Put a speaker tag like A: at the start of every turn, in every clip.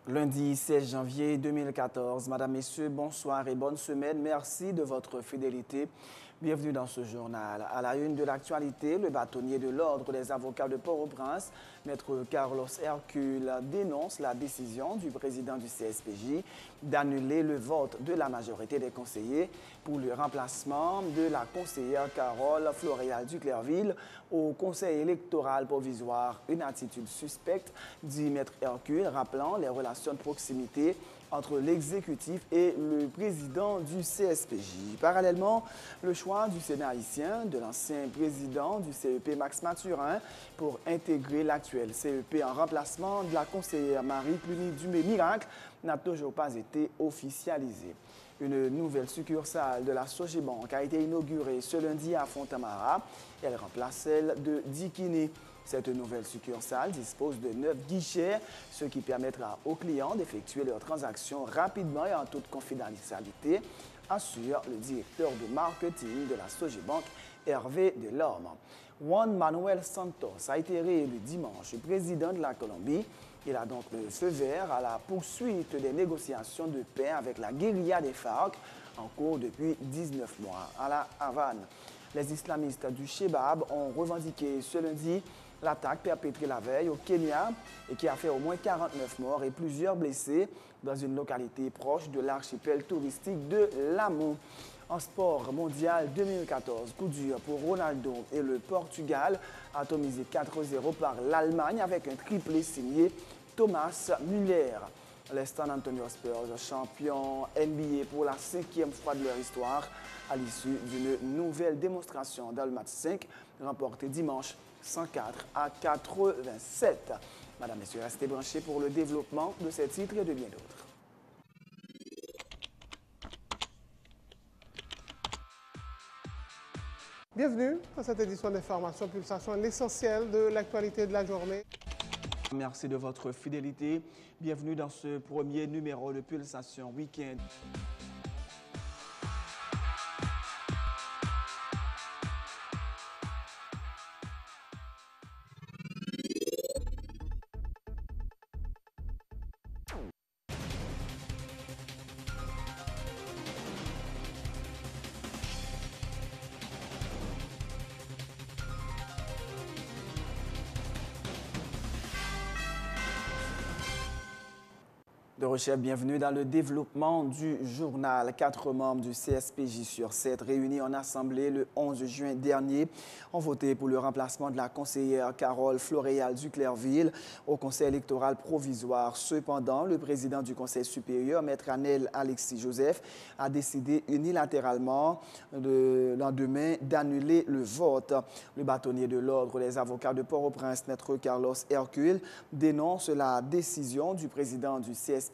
A: Lundi 16 janvier 2014. Madame, Messieurs, bonsoir et bonne semaine. Merci de votre fidélité. Bienvenue dans ce journal. À la une de l'actualité, le bâtonnier de l'Ordre des avocats de Port-au-Prince, Maître Carlos Hercule, dénonce la décision du président du CSPJ d'annuler le vote de la majorité des conseillers pour le remplacement de la conseillère Carole Floréal Duclerville au Conseil électoral provisoire. Une attitude suspecte, dit Maître Hercule, rappelant les relations de proximité entre l'exécutif et le président du CSPJ. Parallèlement, le choix du Sénat haïtien de l'ancien président du CEP, Max Mathurin, pour intégrer l'actuel CEP en remplacement de la conseillère Marie-Cluny Dumé-Miracle n'a toujours pas été officialisé. Une nouvelle succursale de la Sogebank a été inaugurée ce lundi à Fontamara. Elle remplace celle de Dikini. Cette nouvelle succursale dispose de 9 guichets, ce qui permettra aux clients d'effectuer leurs transactions rapidement et en toute confidentialité, assure le directeur de marketing de la Sogebank, Hervé Delorme. Juan Manuel Santos a été réélu dimanche président de la Colombie. Il a donc le feu vert à la poursuite des négociations de paix avec la guérilla des FARC en cours depuis 19 mois à la Havane. Les islamistes du Chebab ont revendiqué ce lundi l'attaque perpétrée la veille au Kenya et qui a fait au moins 49 morts et plusieurs blessés dans une localité proche de l'archipel touristique de Lamou. En sport mondial 2014, coup dur pour Ronaldo et le Portugal, atomisé 4-0 par l'Allemagne avec un triplé signé Thomas Müller. Les San Antonio Spurs, champions NBA pour la 5e fois de leur histoire, à l'issue d'une nouvelle démonstration dans le match 5, remporté dimanche 104-87. Madame, Messieurs, restez branchés pour le développement de ces titres et de bien d'autres.
B: Bienvenue dans cette édition d'Information Pulsation, l'essentiel de l'actualité de la journée.
A: Merci de votre fidélité. Bienvenue dans ce premier numéro de Pulsation Week-end. De recherche, bienvenue dans le développement du journal. 4 membres du CSPJ sur 7 réunis en assemblée le 11 juin dernier ont voté pour le remplacement de la conseillère Carole Floréal Duclerville au Conseil électoral provisoire. Cependant, le président du Conseil supérieur, Maître Anel Alexis Joseph, a décidé unilatéralement le lendemain d'annuler le vote. Le bâtonnier de l'Ordre des avocats de Port-au-Prince, Maître Carlos Hercule, dénonce la décision du président du CSPJ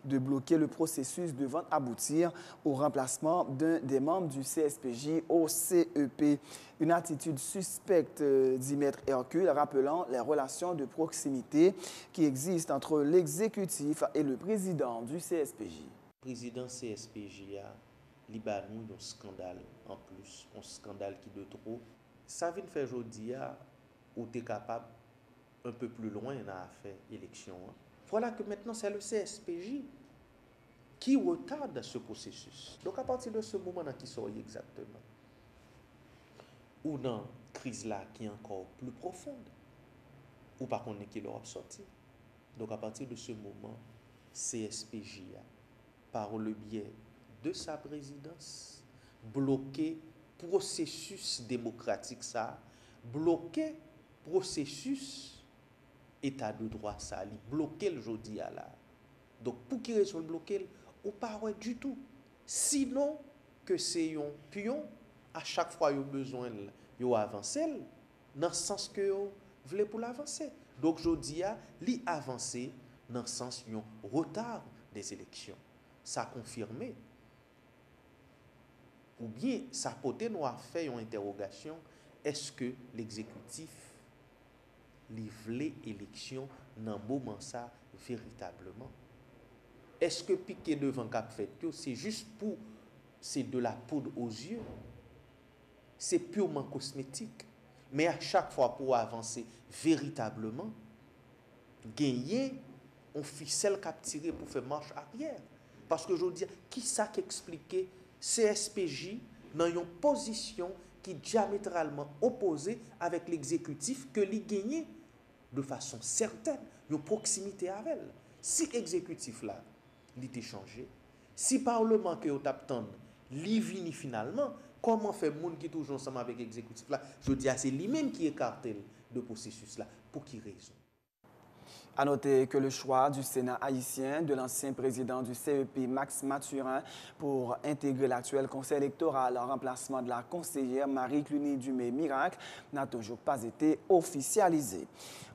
A: de bloquer le processus devant aboutir au remplacement d'un des membres du CSPJ au CEP. Une attitude suspecte, dit Maître Hercule, rappelant les relations de proximité qui existent entre l'exécutif et le président du CSPJ.
C: Le président CSPJ a libanou un scandale en plus, un scandale qui de trop. Ça vient faire aujourd'hui où tu es capable un peu plus loin dans l'affaire élection. Voilà que maintenant, c'est le CSPJ qui retarde ce processus. Donc, à partir de ce moment, qui sort exactement? Ou dans la crise là qui est encore plus profonde, ou par contre qui leur sorti. Donc, à partir de ce moment, CSPJ, par le biais de sa présidence, bloquer processus démocratique, ça, bloquer processus état de droit ça li bloquer le jodi à là. Donc pour qui raison bloquer ou pas du tout. Sinon que c'est un pion à chaque fois yo besoin yo avancer dans le sens que yo voulez pour l'avancer. Donc jodi a li avancer dans le sens yon retard des élections. Ça confirmé ou bien ça pote nous a fait une interrogation, est-ce que l'exécutif livrer élection dans moment ça véritablement? Est-ce que piquer devant cap fait c'est juste pour c'est de la poudre aux yeux? C'est purement cosmétique. Mais à chaque fois pour avancer véritablement, gagner on ficelle cap tiré pour faire marche arrière. Parce que je veux dire, qui ça qui expliquait CSPJ dans une position qui est diamétralement opposée avec l'exécutif que li gagné de façon certaine, une proximité avec elle. Si l'exécutif là, il était changé, si le Parlement que vous attendez, li vini finalement, comment fait moun qui toujours ensemble avec l'exécutif là? Je dis, c'est lui-même qui écarte de processus là. Pour qui raison?
A: À noter que le choix du Sénat haïtien de l'ancien président du CEP, Max Mathurin, pour intégrer l'actuel conseil électoral en remplacement de la conseillère Marie-Cluny Dumais-Miracle n'a toujours pas été officialisé.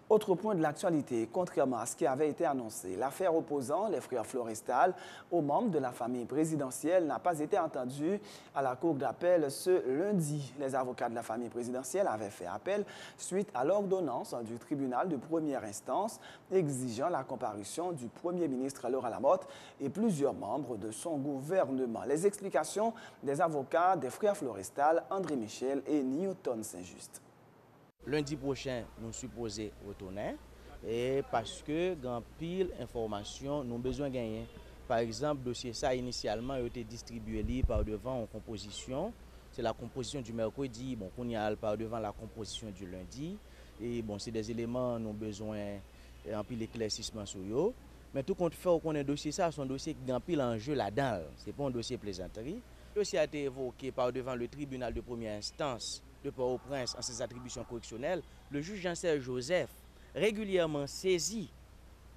A: Autre point de l'actualité, contrairement à ce qui avait été annoncé, l'affaire opposant les frères Florestal aux membres de la famille présidentielle n'a pas été entendue à la cour d'appel ce lundi. Les avocats de la famille présidentielle avaient fait appel suite à l'ordonnance du tribunal de première instance exigeant la comparution du premier ministre Laurent Lamotte et plusieurs membres de son gouvernement. Les explications des avocats des frères Florestal, André Michel et Newton Saint-Just.
D: Lundi prochain, nous supposons retourner et parce que grand pile information nous besoin de gagner. Par exemple, dossier ça initialement a été distribué par devant en composition. C'est la composition du mercredi, bon, qu'on y a par devant la composition du lundi. Et bon, c'est des éléments nous besoin en pile éclaircissement sur eux. Mais tout compte fait qu'on a dossier ça, son dossier qui grand pile enjeu là-dedans. C'est pas un dossier plaisanterie. Le dossier a été évoqué par devant le tribunal de première instance de Port-au-Prince en ses attributions correctionnelles. Le juge Jean-Serge Joseph, régulièrement saisi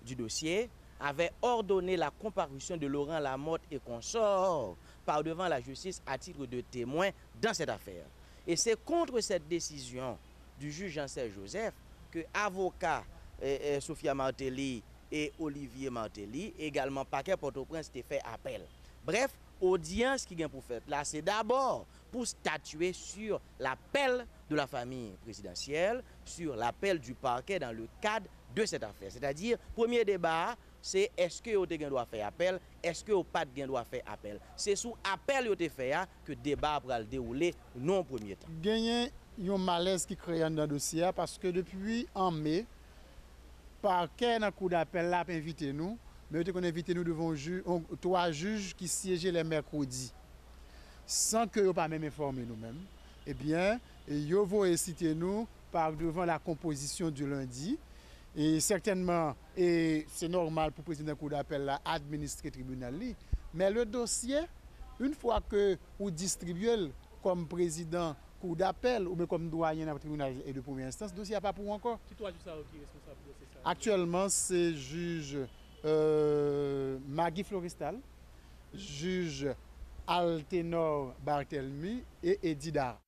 D: du dossier, avait ordonné la comparution de Laurent Lamotte et consorts par devant la justice à titre de témoin dans cette affaire. Et c'est contre cette décision du juge Jean-Serge Joseph que avocats Sophia Martelly et Olivier Martelly, également paquet Port-au-Prince, ont fait appel. Bref, audience qui vient pour faire là, c'est d'abord pour statuer sur l'appel de la famille présidentielle, sur l'appel du parquet dans le cadre de cette affaire. C'est-à-dire, premier débat, c'est est-ce que vous doit faire appel, est-ce que vous pas doit faire appel. C'est sous appel vous fait que le débat va le dérouler non premier temps.
E: Gagné un malaise qui crée dans le dossier parce que depuis en mai, parquet dans le coup d'appel là invité nous. Mais nous avons invité nous devant 3 juges qui siégeaient les mercredis, sans que nous pas même informé nous-mêmes. Eh bien, ils vont citer nous par devant la composition du lundi. Et certainement, c'est normal pour le président du coup d'appel administrer le tribunal. Mais le dossier, une fois que vous distribuez comme président coup d'appel ou comme doyen dans le tribunal et de première instance, le dossier n'est pas pour encore.
B: Qui toi, qui est responsable de ça?
E: Actuellement, c'est juge Maggie Florestal, juge Altenor Barthelmy et Edidar.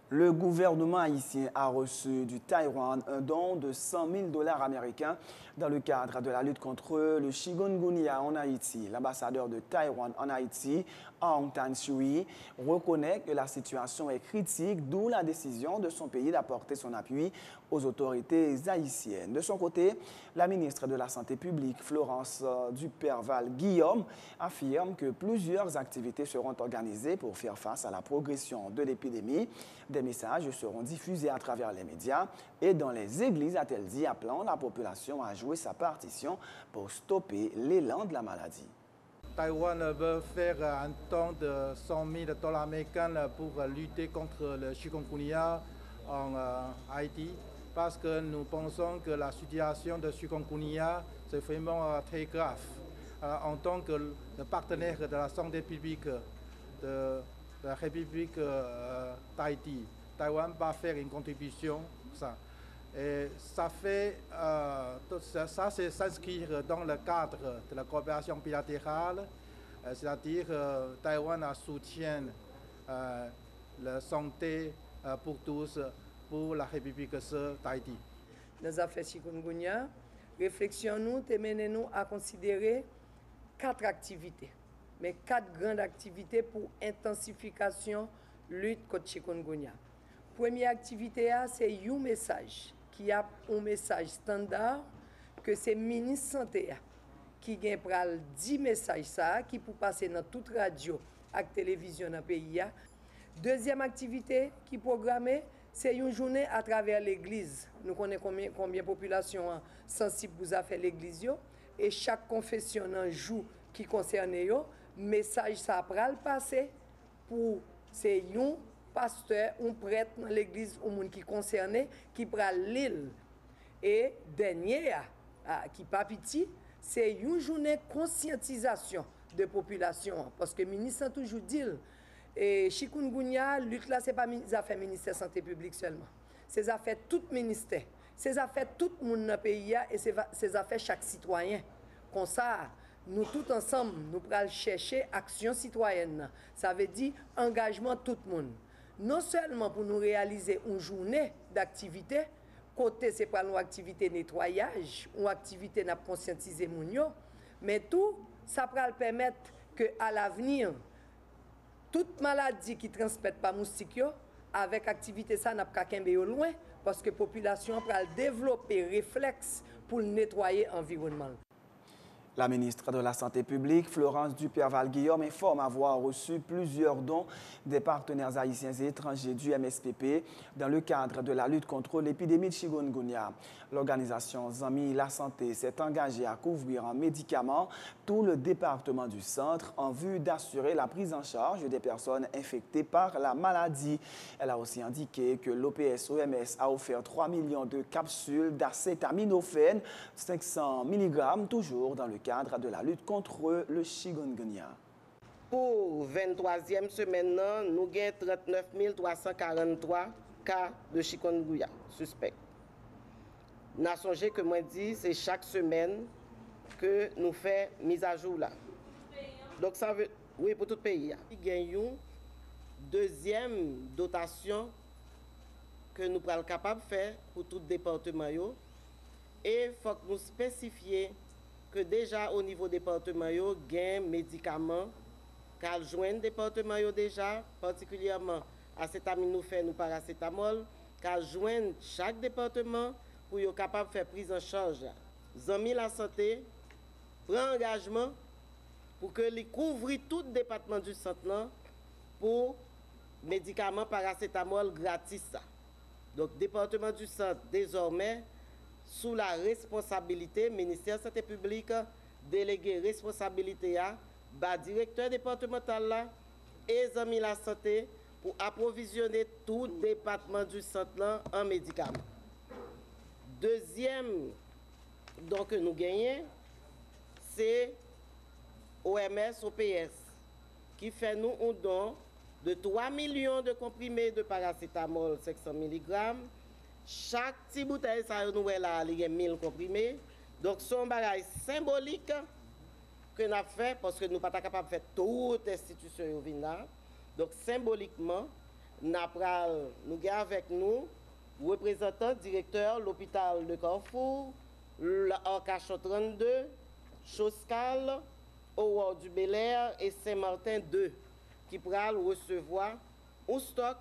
A: Le gouvernement haïtien a reçu du Taïwan un don de 100 000 $ américains dans le cadre de la lutte contre le chikungunya en Haïti. L'ambassadeur de Taïwan en Haïti, Aung San Suu Kyi, reconnaît que la situation est critique, d'où la décision de son pays d'apporter son appui aux autorités haïtiennes. De son côté, la ministre de la Santé publique, Florence Duperval-Guillaume, affirme que plusieurs activités seront organisées pour faire face à la progression de l'épidémie. Des messages seront diffusés à travers les médias et dans les églises, a-t-elle dit, appelant la population à jouer sa partition pour stopper l'élan de la maladie.
F: Taïwan veut faire un don de 100 000 $ américains pour lutter contre le chikungunya en Haïti parce que nous pensons que la situation de chikungunya c'est vraiment très grave. En tant que le partenaire de la santé publique de la République d'Haïti, Taïwan va faire une contribution. Ça. Et ça fait, ça c'est s'inscrire dans le cadre de la coopération bilatérale, c'est-à-dire Taïwan soutient la santé pour tous, pour la République d'Haïti.
G: Dans les affaires chikungunya, réflexion nous te mène nous à considérer 4 activités, mais 4 grandes activités pour intensification lutte contre chikungunya. Première activité, c'est un message qui a un message standard que c'est le ministre santé qui gagne pral 10 messages ça qui pour passer dans toute radio et télévision dans le pays. Deuxième activité qui est programmée, c'est une journée à travers l'église. Nous connaissons combien de population sensible vous a fait l'église. et chaque confession un jour qui concerne yo, message ça pral passer pour c'est un pasteur, un prêtre dans l'église ou monde qui concerné qui pral l'île. Et dernier qui pas petit, c'est une journée conscientisation de population parce que le ministre a toujours dit et chikungunya lutte là c'est pas des affaires ministère santé publique seulement. C'est affaires tout ministère, c'est affaires tout le monde dans le pays et c'est affaires chaque citoyen. Comme ça, nous tous ensemble, nous pourrons chercher action citoyenne. Ça veut dire engagement tout le monde. Non seulement pour nous réaliser une journée d'activité, côté c'est pas une activité nettoyage, une activité n'a conscientiser moun yo, mais tout ça va permettre que à l'avenir toute maladie qui transmettent par moustique yo, avec activité ça n'a pas kembe yo loin parce que population va développer réflexe pour nettoyer l'environnement.
A: La ministre de la Santé publique, Florence Duperval-Guillaume, informe avoir reçu plusieurs dons des partenaires haïtiens et étrangers du MSPP dans le cadre de la lutte contre l'épidémie de chikungunya. L'organisation Zami La Santé s'est engagée à couvrir en médicaments tout le département du centre en vue d'assurer la prise en charge des personnes infectées par la maladie. Elle a aussi indiqué que l'OPS-OMS a offert 3 millions de capsules d'acétaminophène, 500 mg, toujours dans le cadre de la lutte contre le chikungunya.
H: Pour 23e semaine, nous avons 39 343 cas de chikungunya suspects. Nous avons songé que moi dit c'est chaque semaine que nous faisons mise à jour là. Donc ça veut oui pour tout le pays. Nous gagnons deuxième dotation que nous sommes capables de faire pour tout département et il faut que nous spécifions que déjà au niveau département il y a des médicaments qu'à joindre département déjà particulièrement acétaminophène ou paracétamol qu'à joindre chaque département pour être capable de faire prise en charge. Zami La Santé prend engagement pour que les couvre tout le département du centre pour médicaments paracétamol gratis. Donc département du centre désormais sous la responsabilité ministère de la Santé publique délégué responsabilité à directeur départemental là et Zami La Santé pour approvisionner tout le département du centre en médicaments. Deuxième don que nous gagnons, c'est OMS, OPS, qui fait nous un don de 3 millions de comprimés de paracétamol 500 mg. Chaque petite bouteille, ça nous est là, il y a 1000 comprimés. Donc, c'est un bagage symbolique que nous avons fait parce que nous ne sommes pas capables de faire toute l'institution. Donc, symboliquement, nous avons avec nous représentant directeur l'hôpital de Carrefour, l'Arcachon 32, Choscal, Howard du Bel-Air et Saint-Martin 2 qui pourront recevoir un stock.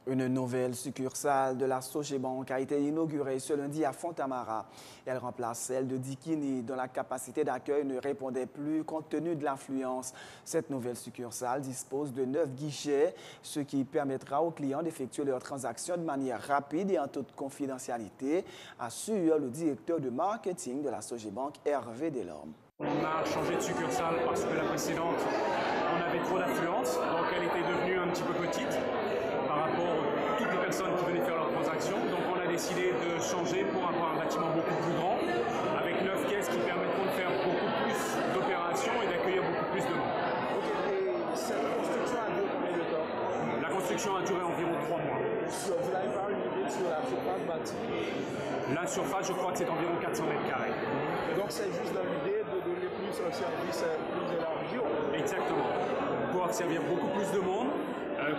A: Une nouvelle succursale de la Sogebank a été inaugurée ce lundi à Fontamara. Elle remplace celle de Dikini, dont la capacité d'accueil ne répondait plus compte tenu de l'affluence. Cette nouvelle succursale dispose de 9 guichets, ce qui permettra aux clients d'effectuer leurs transactions de manière rapide et en toute confidentialité, assure le directeur de marketing de la Sogebank, Hervé Delorme.
I: On a changé de succursale parce que la précédente, on avait trop d'affluence, donc elle était devenue un petit peu petite par rapport à toutes les personnes qui venaient faire leurs transactions. Donc on a décidé de changer pour avoir un bâtiment beaucoup plus grand, avec 9 caisses qui permettront de faire beaucoup plus d'opérations et d'accueillir beaucoup plus de monde.
J: Et cette construction a duré combien de temps?
I: La construction a duré environ 3 mois.
J: Vous n'avez pas une idée sur la surface bâtie?
I: La surface, je crois que c'est environ 400 mètres carrés.
J: Donc c'est juste dans l'idée de donner plus un service plus élargi.
I: Exactement. Pour pouvoir servir beaucoup plus de monde.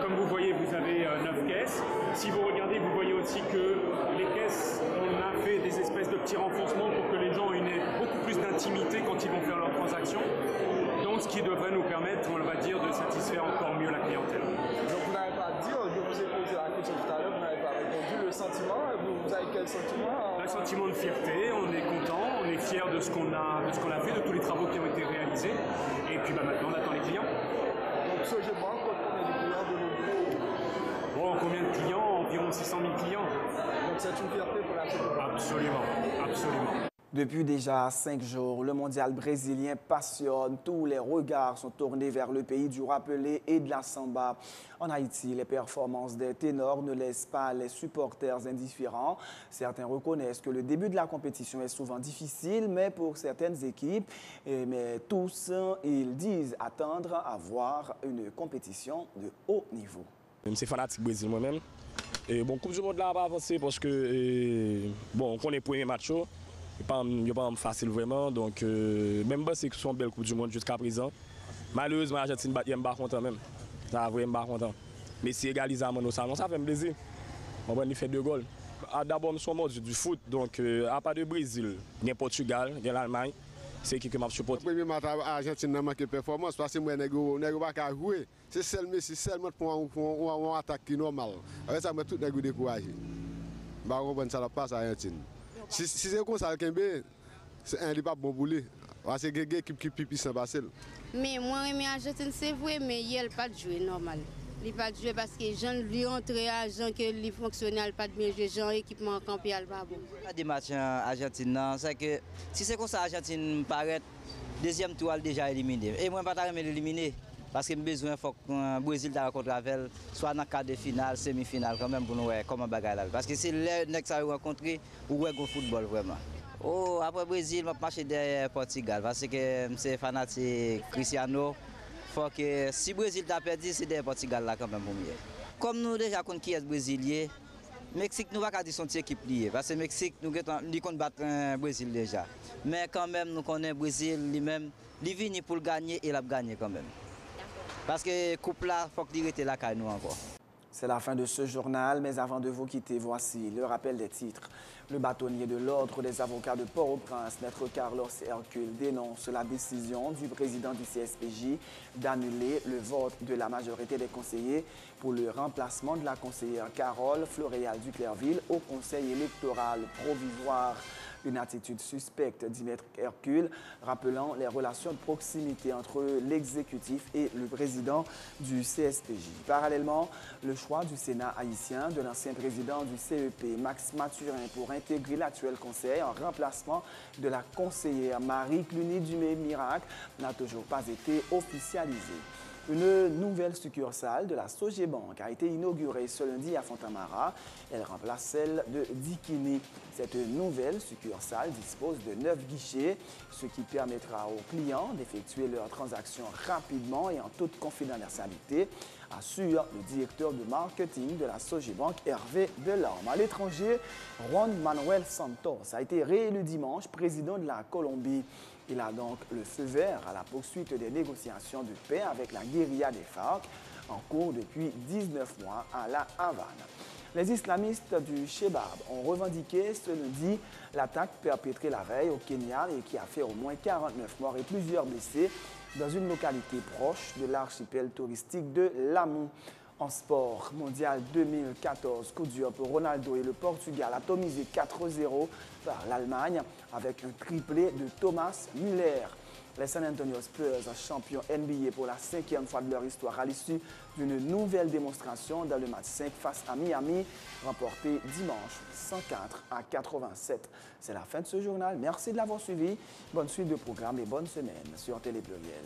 I: Comme vous voyez, vous avez 9 caisses. Si vous regardez, vous voyez aussi que les caisses, on a fait des espèces de petits renforcements pour que les gens aient beaucoup plus d'intimité quand ils vont faire leurs transactions. Donc, ce qui devrait nous permettre, on va dire, de satisfaire encore mieux la clientèle.
J: Donc, vous n'avez pas dit, je vous ai posé la question tout à l'heure, vous n'avez pas répondu. Le sentiment, vous avez quel sentiment?
I: Un sentiment de fierté, on est content, on est fiers de ce qu'on a fait, de tous les travaux qui ont été réalisés. Et puis maintenant, on attend les clients.
J: Donc, Sogebank, combien de clients de nos bureaux?
I: Bon, combien de clients? Environ 600 000 clients.
J: Donc, c'est une fierté pour la Sogebank.
I: Absolument, absolument.
A: Depuis déjà 5 jours, le mondial brésilien passionne. Tous les regards sont tournés vers le pays du rappelé et de la samba. En Haïti, les performances des ténors ne laissent pas les supporters indifférents. Certains reconnaissent que le début de la compétition est souvent difficile, mais pour certaines équipes, mais tous, ils disent attendre à voir une compétition de haut niveau.
K: Je suis fanatique Brésil moi-même. Et bon, Coupe du Monde là n'a pas avancé parce que bon, on connaît le premier match. Il n'est pas facile vraiment. Donc, même si c'est une belle Coupe du Monde jusqu'à présent, malheureusement, l'Argentine n'est pas content même. Ça va vraiment pas content. Mais si égalise à mon salon, ça fait plaisir. On va faire 2 goals. D'abord, nous sommes du foot. Donc, à part de Brésil, il y a Portugal, il y a l'Allemagne. C'est qui m'a supporté.
L: Le premier match à l'Argentine n'a manqué de performance parce que moi, je n'ai pas jouer. C'est seulement pour une attaque qui est normale. Avec ça, je suis tout découragé. Je ne comprends pas ça passe à l'Argentine. Si c'est comme ça, c'est un pas bon pour lui. Parce que c'est une équipe qui est plus puissante.
M: Mais moi, l'Argentine, c'est vrai, mais il n'a pas de jouer normal. Il n'a pas de jouer parce que les gens lui entrent à gens que les fonctionnaires n'ont pas de bien jouer, genre équipement en campé, il pas bon.
N: Des matchs en Argentine, c'est que si c'est comme ça, l'Argentine paraît deuxième tour déjà éliminé. Et moi, je ne vais pas l'éliminer. Parce que j'ai besoin que le Brésil rencontre avec soit dans le quart de finale, semi-finale, quand même, pour nous voir comment bagaille là. Parce que c'est le next à rencontrer ou ouais au football vraiment. Oh, après Brésil, je vais marcher derrière Portugal parce que c'est fanatique Cristiano. Faut que si le Brésil a perdu, c'est derrière Portugal là quand même pour mieux. Comme nous déjà connaissons qui est brésilien, Mexique nous va pas dire son équipe liée parce que Mexique nous qu'on battre le Brésil déjà. Mais quand même nous connaissons le Brésil lui-même, il vient pour gagner et il a gagné quand même. Parce que couple là, il faut qu'il reste là nous encore.
A: C'est la fin de ce journal, mais avant de vous quitter, voici le rappel des titres. Le bâtonnier de l'Ordre des avocats de Port-au-Prince, Maître Carlos Hercule, dénonce la décision du président du CSPJ d'annuler le vote de la majorité des conseillers pour le remplacement de la conseillère Carole Floréal Duclerville au conseil électoral provisoire. Une attitude suspecte, dit Maître Hercule, rappelant les relations de proximité entre l'exécutif et le président du CSPJ. Parallèlement, le choix du Sénat haïtien de l'ancien président du CEP, Max Mathurin, pour intégrer l'actuel conseil en remplacement de la conseillère Marie Cluny-Dumé-Miracle n'a toujours pas été officialisé. Une nouvelle succursale de la Sogebank a été inaugurée ce lundi à Fontamara. Elle remplace celle de Dikini. Cette nouvelle succursale dispose de 9 guichets, ce qui permettra aux clients d'effectuer leurs transactions rapidement et en toute confidentialité, assure le directeur de marketing de la Sogebank, Hervé Delorme. À l'étranger, Juan Manuel Santos a été réélu dimanche président de la Colombie. Il a donc le feu vert à la poursuite des négociations de paix avec la guérilla des FARC en cours depuis 19 mois à La Havane. Les islamistes du Shebab ont revendiqué ce lundi l'attaque perpétrée la veille au Kenya et qui a fait au moins 49 morts et plusieurs blessés dans une localité proche de l'archipel touristique de Lamu. En sport, mondial 2014, coup dur pour Ronaldo et le Portugal atomisé 4-0 par l'Allemagne avec un triplé de Thomas Müller. Les San Antonio Spurs, champions NBA pour la 5e fois de leur histoire à l'issue d'une nouvelle démonstration dans le match 5 face à Miami, remporté dimanche 104-87. C'est la fin de ce journal. Merci de l'avoir suivi. Bonne suite de programme et bonne semaine sur Télé Pluriel.